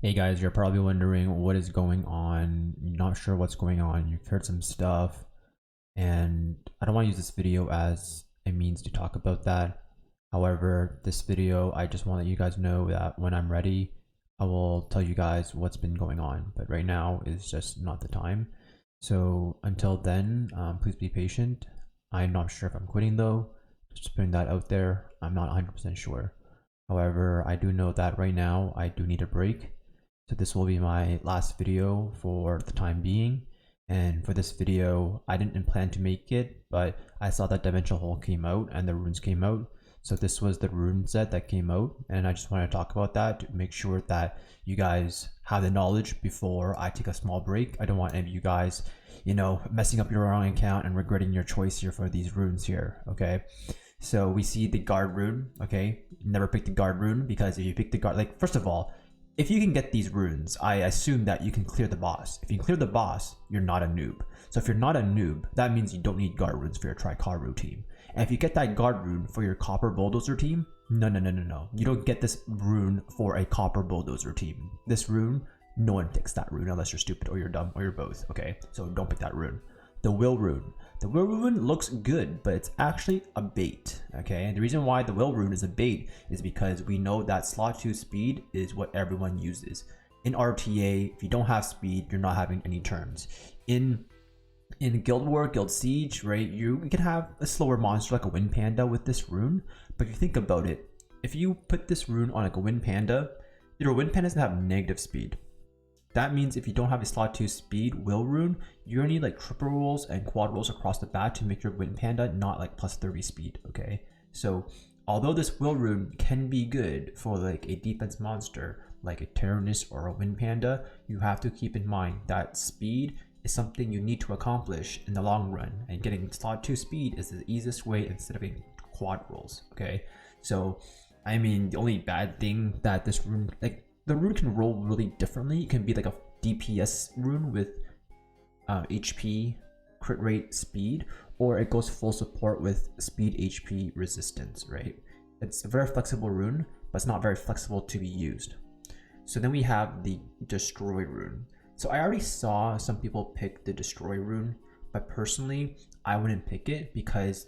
Hey guys, you're probably wondering what is going on. You're not sure what's going on. You've heard some stuff, and I don't want to use this video as a means to talk about that. However, this video, I just want to let you guys know that when I'm ready, I will tell you guys what's been going on. But right now is just not the time. So until then, please be patient. I'm not sure if I'm quitting though. Just putting that out there. I'm not 100% sure. However, I do know that right now I do need a break. So this will be my last video for the time being. And for this video, I didn't plan to make it, but I saw that Dimensional Hole came out and the runes came out. So this was the rune set that came out, and I just want to talk about that to make sure that you guys have the knowledge before I take a small break. I don't want any of you guys, messing up your wrong account and regretting your choice here for these runes here, okay? So we see the guard rune, okay? Never pick the guard rune, because if you pick the guard, like, first of all, if you can get these runes, I assume that you can clear the boss. If you can clear the boss, you're not a noob. So if you're not a noob, that means you don't need guard runes for your Tricaru team. And if you get that guard rune for your Copper Bulldozer team, no. You don't get this rune for a Copper Bulldozer team. This rune, no one picks that rune unless you're stupid or you're dumb or you're both, okay? So don't pick that rune. The Will rune. The Will rune looks good, but it's actually a bait, okay? And the reason why the Will rune is a bait is because we know that slot 2 speed is what everyone uses. In RTA, if you don't have speed, you're not having any turns. In Guild War, Guild Siege, right, you can have a slower monster like a Wind Panda with this rune, but if you think about it, if you put this rune on like a Wind Panda, your Wind Panda doesn't have negative speed. That means if you don't have a slot 2 speed Will rune, you're gonna need like triple rolls and quad rolls across the bat to make your Wind Panda not like plus 30 speed, okay? So although this Will rune can be good for like a defense monster like a Tyrannus or a Wind Panda, you have to keep in mind that speed is something you need to accomplish in the long run, and getting slot 2 speed is the easiest way instead of getting quad rolls, okay? So I mean, the only bad thing that this rune, like, the rune can roll really differently. It can be like a DPS rune with HP, crit rate, speed, or it goes full support with speed, HP, resistance, right? It's a very flexible rune, but it's not very flexible to be used. So then we have the Destroy rune. So I already saw some people pick the Destroy rune, but personally, I wouldn't pick it because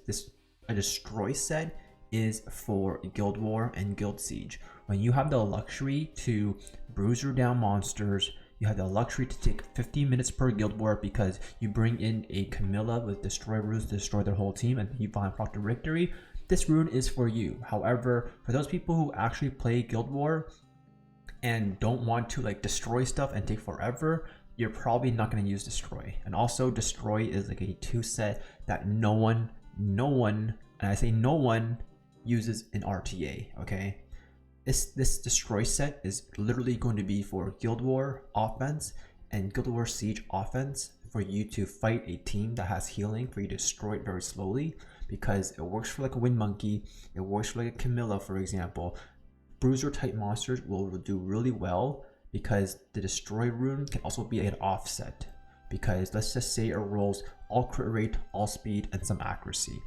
a Destroy set is for Guild War and Guild Siege. When you have the luxury to bruiser down monsters, you have the luxury to take 50 minutes per Guild War because you bring in a Camilla with Destroy runes to destroy their whole team and you find Proctor Victory, this rune is for you. However, for those people who actually play Guild War and don't want to like destroy stuff and take forever, you're probably not going to use Destroy. And also Destroy is like a 2 set that no one, and I say no one, uses in RTA, okay? This Destroy set is literally going to be for Guild War offense and Guild War Siege offense, for you to fight a team that has healing, for you to destroy it very slowly, because it works for like a Wind Monkey, it works for like a Camilla, for example. Bruiser type monsters will do really well because the Destroy rune can also be an offset, because let's just say it rolls all crit rate, all speed, and some accuracy.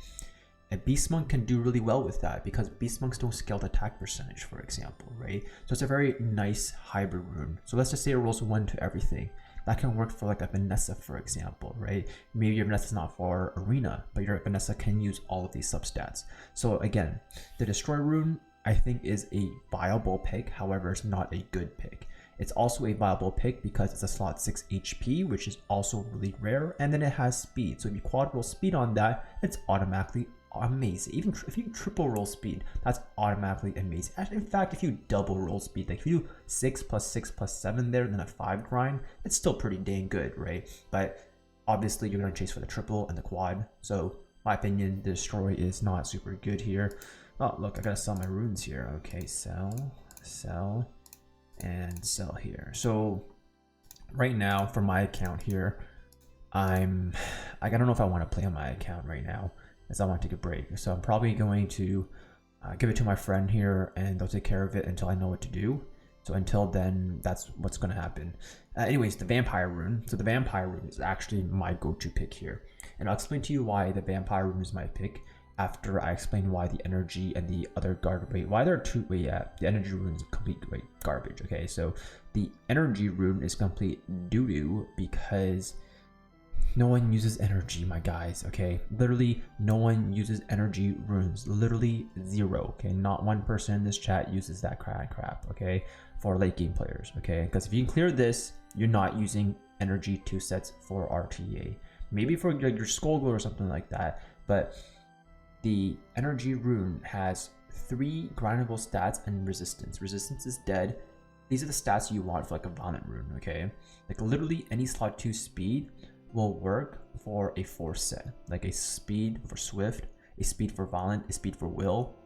A Beast Monk can do really well with that because Beast Monks don't scale the attack percentage, for example, right? So it's a very nice hybrid rune. So let's just say it rolls 1 to everything. That can work for like a Vanessa, for example, right? Maybe your Vanessa's not for Arena, but your Vanessa can use all of these substats. So again, the Destroy rune, I think, is a viable pick. However, it's not a good pick. It's also a viable pick because it's a slot 6 HP, which is also really rare, and then it has speed. So if you quad roll speed on that, it's automatically amazing. Even if you triple roll speed, that's automatically amazing. Actually, in fact, if you double roll speed, like if you do 6 plus 6 plus 7 there, then a 5 grind, it's still pretty dang good, right? But obviously you're gonna chase for the triple and the quad. So my opinion, the Destroy is not super good here. Oh look, I gotta sell my runes here. Okay, sell, and sell here. So right now for my account here, I don't know if I want to play on my account right now, as I want to take a break. So I'm probably going to give it to my friend here and they'll take care of it until I know what to do. So until then, that's what's going to happen. Anyways, the Vampire rune. So the Vampire rune is actually my go-to pick here. And I'll explain to you why the Vampire rune is my pick. after I explain why the energy and the other garbage, why there are two, yeah, the energy rune is complete garbage. Okay, so the energy rune is complete doo-doo because no one uses energy, my guys. Okay, literally no one uses energy runes, literally zero. Okay, not one person in this chat uses that crap. Okay, for late game players. Okay, because if you can clear this, you're not using energy 2 sets for RTA, maybe for like your Skullglow or something like that, but the energy rune has 3 grindable stats and resistance. Resistance is dead. These are the stats you want for like a violent rune. Okay, like literally any slot 2 speed will work for a force set, like a speed for swift, a speed for violent, a speed for will.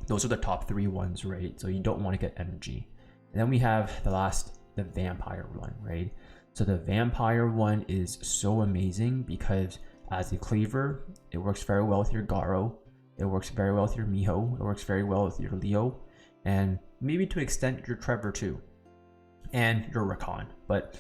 Those are the top 3 ones, right? So you don't want to get energy. And then we have the vampire one, right? So the vampire one is so amazing because as a cleaver, it works very well with your Garo, it works very well with your Miho, it works very well with your Leo, and maybe to an extent your Trevor too, and your Rakan. But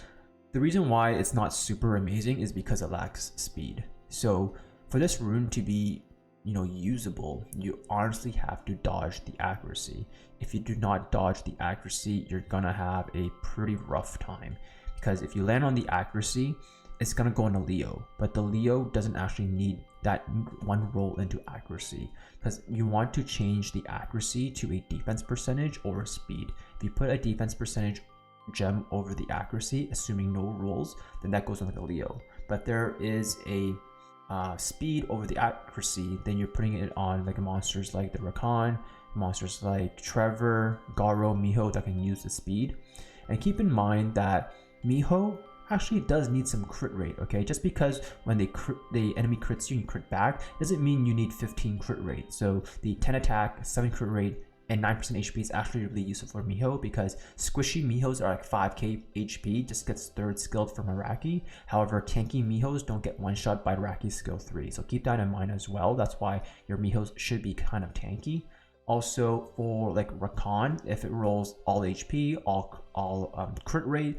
the reason why it's not super amazing is because it lacks speed. So for this rune to be, usable, you honestly have to dodge the accuracy. If you do not dodge the accuracy, you're gonna have a pretty rough time, because if you land on the accuracy, it's gonna go into Leo, but the Leo doesn't actually need that one roll into accuracy, because you want to change the accuracy to a defense percentage or a speed. If you put a defense percentage gem over the accuracy, assuming no rolls, then that goes on like a Leo. But there is a speed over the accuracy, then you're putting it on like monsters like the Rakan, monsters like Trevor, Garo, Miho that can use the speed. And keep in mind that Miho actually does need some crit rate. Okay, just because when the enemy crits you and you crit back doesn't mean you need 15 crit rate. So the 10 attack, 7 crit rate, and 9% HP is actually really useful for Miho, because squishy Mihos are like 5k HP, just gets 3rd skilled from Iraqi. However, tanky Mihos don't get one shot by Iraqi skill 3. So keep that in mind as well. That's why your Mihos should be kind of tanky. Also for like Rakan, if it rolls all HP, all crit rate,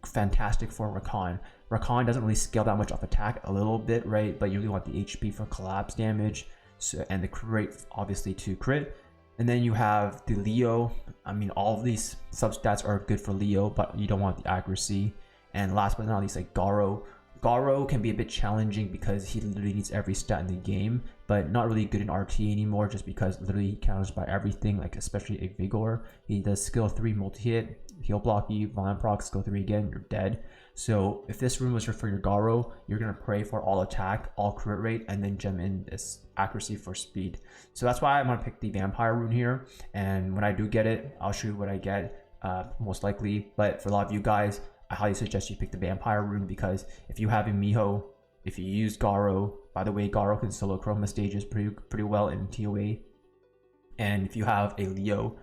fantastic for Rakan. Rakan doesn't really scale that much off attack, a little bit, right? But you really want the HP for collapse damage, so, and the crit rate obviously to crit. And then you have the Leo. I mean, all of these substats are good for Leo, but you don't want the accuracy. And last but not least, like Garo. Garo can be a bit challenging because he literally needs every stat in the game, but not really good in RT anymore, just because literally he counters by everything, like especially a Vigor. He does skill 3 multi-hit, he'll block you, violent proc, skill 3 again, you're dead. So if this rune was for your Garo, you're gonna pray for all attack, all crit rate, and then gem in this accuracy for speed. So that's why I'm gonna pick the vampire rune here, and when I do get it, I'll show you what I get, most likely. But for a lot of you guys, I highly suggest you pick the vampire rune, because if you have a Miho, if you use Garo, by the way, Garo can solo chroma stages pretty well in TOA, and if you have a Leo,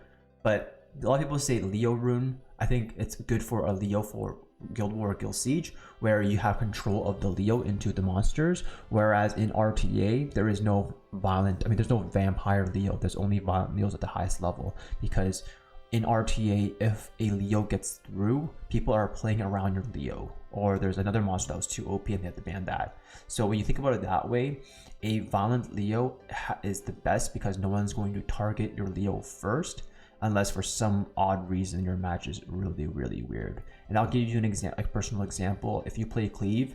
but a lot of people say Leo rune, I think it's good for a Leo for Guild War or Guild Siege, where you have control of the Leo into the monsters, whereas in RTA there is no there's no vampire Leo, there's only violent Leos at the highest level, because in RTA, if a Leo gets through, people are playing around your Leo, or there's another monster that was too OP and they have to ban that. So when you think about it that way, a violent Leo is the best, because no one's going to target your Leo first, unless for some odd reason your match is really weird. And I'll give you an example, a personal example. If you play Cleave,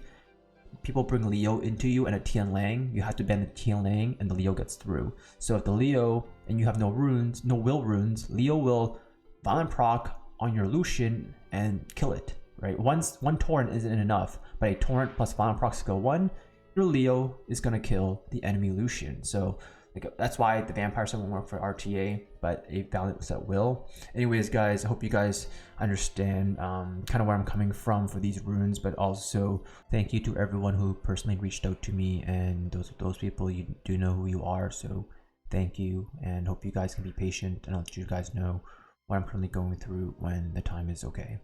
people bring Leo into you and a Tian Lang, you have to ban the Tian Lang and the Leo gets through. So if the Leo, and you have no runes, no will runes, Leo will violent proc on your Lucian and kill it, right? One torrent isn't enough, but a torrent plus violent proc skill 1, your Leo is gonna kill the enemy Lucian. So that's why the vampire set won't work for RTA, but a valiant set will. Anyways, guys, I hope you guys understand kind of where I'm coming from for these runes, but also thank you to everyone who personally reached out to me, and those people, you do know who you are, so thank you, and hope you guys can be patient, and I'll let you guys know what I'm currently going through when the time is okay.